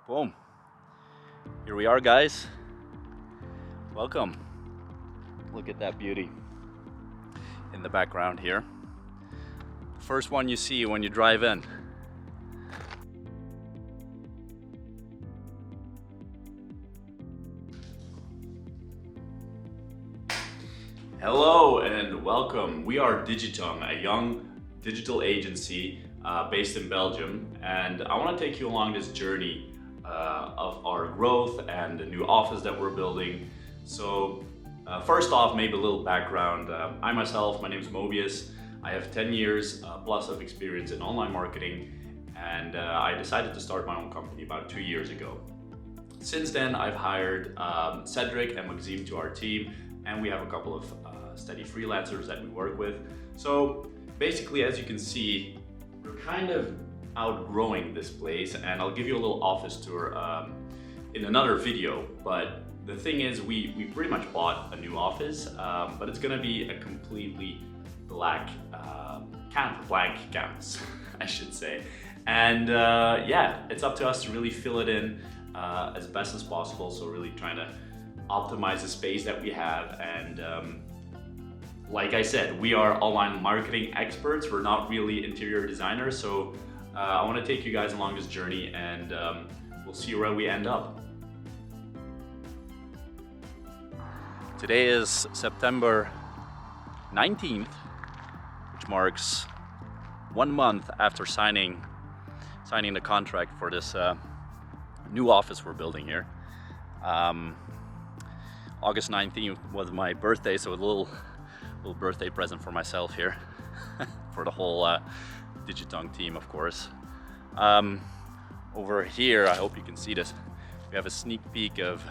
Boom. Here we are, guys. Welcome. Look at that beauty in the background here. First one you see when you drive in. Hello and welcome. We are Digitong, a young digital agency based in Belgium, and I want to take you along this journey of our growth and the new office that we're building. So first off, maybe a little background. I myself, my name is Mobius. I have 10 years plus of experience in online marketing, and I decided to start my own company about 2 years ago. Since then, I've hired Cedric and Maxime to our team, and we have a couple of steady freelancers that we work with. So basically, as you can see, we're kind of outgrowing this place, and I'll give you a little office tour in another video. But the thing is, we pretty much bought a new office, but it's gonna be a completely blank canvas, I should say. And yeah, it's up to us to really fill it in as best as possible. So really trying to optimize the space that we have. And like I said, we are online marketing experts. We're not really interior designers. So I want to take you guys along this journey, and we'll see where we end up. Today is September 19th, which marks 1 month after signing the contract for this new office we're building here. August 19th was my birthday, so a little birthday present for myself here, for the whole Digitong team, of course. Over here, I hope you can see this. We have a sneak peek of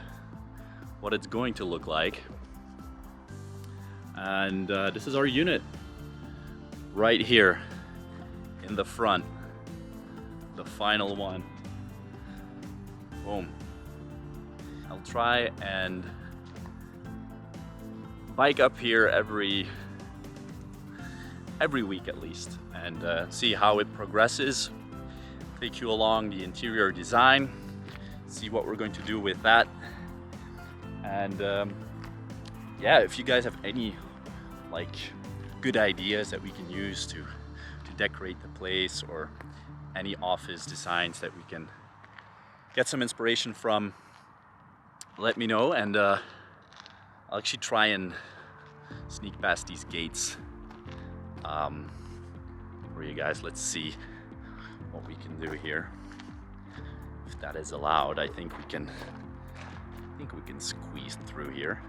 what it's going to look like. And this is our unit right here in the front, the final one. Boom. I'll try and bike up here every week at least, and see how it progresses. Take you along the interior design, see what we're going to do with that. And yeah, if you guys have any good ideas that we can use to decorate the place, or any office designs that we can get some inspiration from, let me know, and I'll actually try and sneak past these gates for you guys. Let's see what we can do here. If that is allowed, I think we can squeeze through here.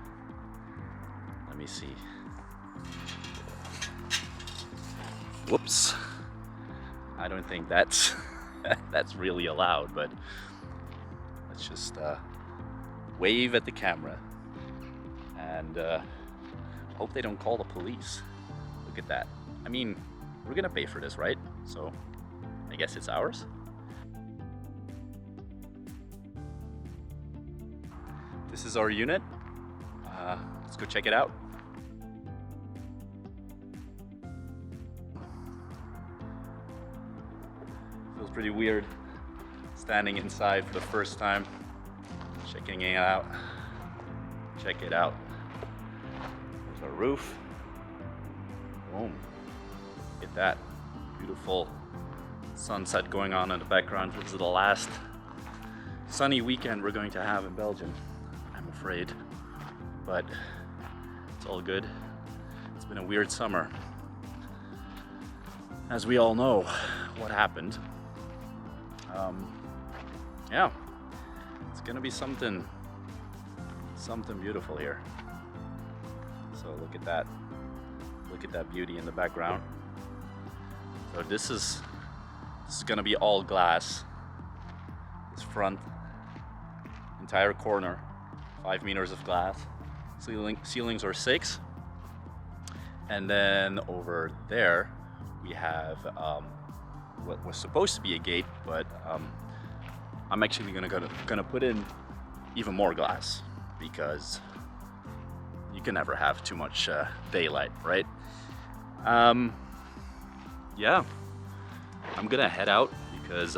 Let me see. Whoops. I don't think that's that's really allowed, but let's just wave at the camera and hope they don't call the police. Look at that. I mean, we're gonna pay for this, right? So I guess it's ours. This is our unit. Let's go check it out. Feels pretty weird standing inside for the first time, checking it out. Check it out. There's our roof. Boom. Look at that. Beautiful sunset going on in the background. This is the last sunny weekend we're going to have in Belgium, I'm afraid. But it's all good. It's been a weird summer. As we all know what happened. Yeah, it's gonna be something beautiful here. So look at that. Look at that beauty in the background. So this is gonna be all glass. This front entire corner, 5 meters of glass. Ceilings are 6. And then over there we have what was supposed to be a gate, but I'm actually gonna put in even more glass, because you can never have too much daylight, right? Yeah, I'm gonna head out because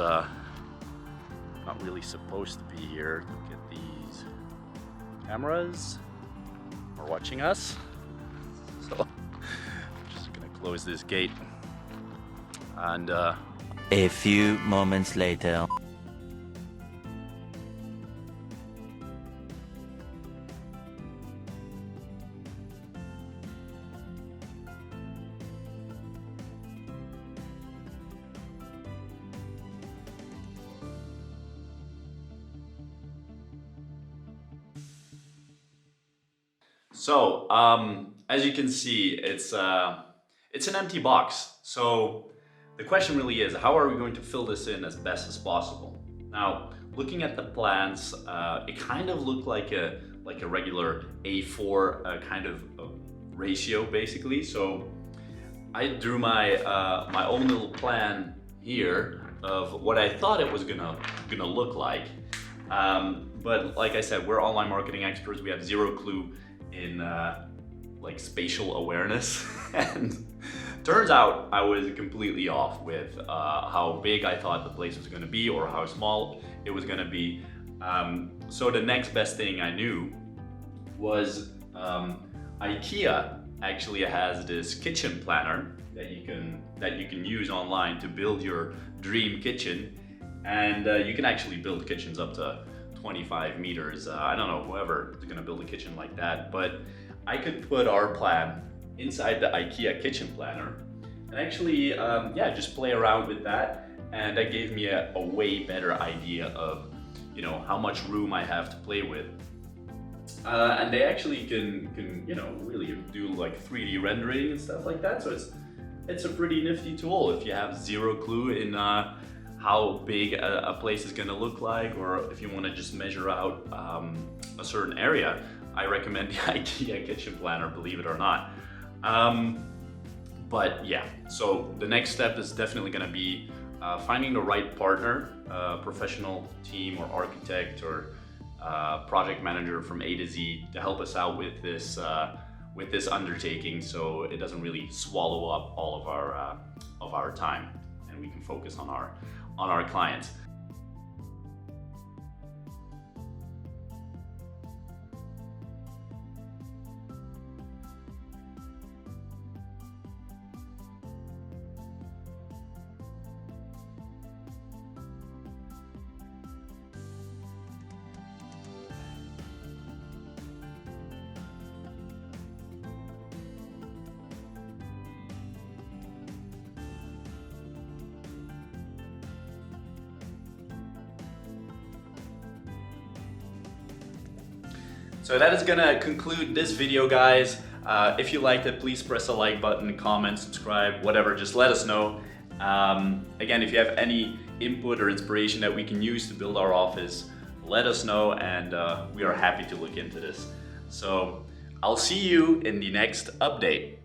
not really supposed to be here. Look at these cameras are watching us. So I'm just gonna close this gate and A few moments later. So, as you can see, it's an empty box. So the question really is, how are we going to fill this in as best as possible? Now, looking at the plans, it kind of looked like a regular A4 kind of ratio, basically. So I drew my my own little plan here of what I thought it was gonna look like. But like I said, we're online marketing experts. We have zero clue in like spatial awareness, and turns out I was completely off with how big I thought the place was going to be or how small it was going to be. So the next best thing I knew was IKEA actually has this kitchen planner that you can use online to build your dream kitchen, and you can actually build kitchens up to 25 meters. I don't know whoever is gonna build a kitchen like that, but I could put our plan inside the IKEA kitchen planner and actually, just play around with that. And that gave me a way better idea of, how much room I have to play with. And they actually can really do like 3D rendering and stuff like that. So it's a pretty nifty tool if you have zero clue in how big a place is going to look like, or if you want to just measure out a certain area. I recommend the IKEA kitchen planner, believe it or not. But yeah, so the next step is definitely going to be finding the right partner, professional team or architect or project manager from A to Z to help us out with this undertaking, so it doesn't really swallow up all of our time, and we can focus on our clients. So that is gonna conclude this video, guys. If you liked it, please press the like button, comment, subscribe, whatever, just let us know. Again, if you have any input or inspiration that we can use to build our office, let us know, and we are happy to look into this. So I'll see you in the next update.